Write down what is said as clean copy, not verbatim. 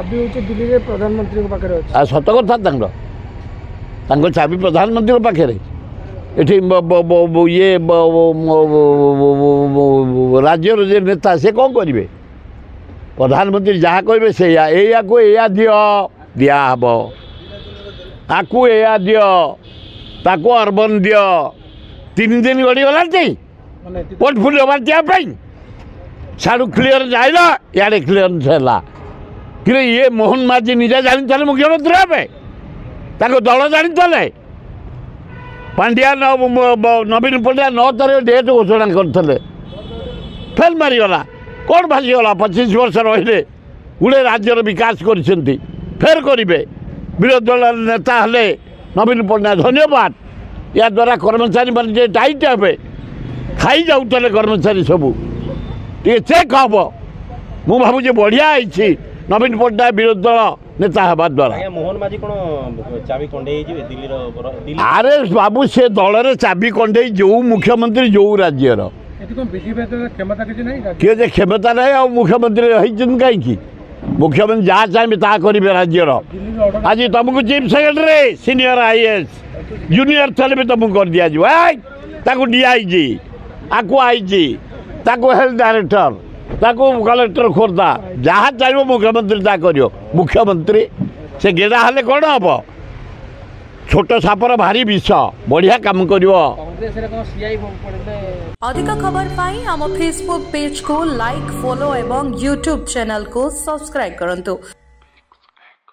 दिल्ली प्रधानमंत्री पाखे सत कथा चाबी प्रधानमंत्री पाखे ये राज्यर नेता से कौन करेंगे प्रधानमंत्री जहाँ कहे से या दिहब आपको या दिको अर्बन दि 3 दिन गड़ीगला पोर्टफोलियो बांटापी साड़ू क्लीयरेंस आईला इे क्लीयरेंस है कि ये मोहन माझी निजे जानी मुख्यमंत्री हे दल जानी पांड्या नवीन पट्टनायक 9 तारीख डेट घोषणा करते फेल मारीगला कौन भासीगला 25 वर्ष रही गोटे राज्यर विकास कर फेर करेंगे विरोधी दल नेता हेले नवीन पट्टनायक धन्यवाद या द्वारा कर्मचारी मैंने टाइट हे खाई जाऊे कर्मचारी सबू टे चेक हम मु भावुँ बढ़िया है नवीन पट्टनायक विरोधी दल नेता हवा द्वारा मोहन माझी कौन चाबी कंडे अरे बाबू से दल में चाबी कंडे जो मुख्यमंत्री जो राज्यर किए जे क्षमता नहीं आ मुख्यमंत्री कहीं मुख्यमंत्री जहाँ चाहिए ता करेंगे राज्यर आज तुमको chief secretary senior IAS junior थे भी तुमको कर दिज्व डीआईजी आपको IG health director collector Khordha जहाँ चाहिए मुख्यमंत्री ता कर मुख्यमंत्री से गेड़ा हेले कौन हम छोट सापर भारी विष बढ़िया काम कर अधिक खबर पाई आम फेसबुक पेज को लाइक फॉलो एवं यूट्यूब चैनल को सब्सक्राइब करंतु।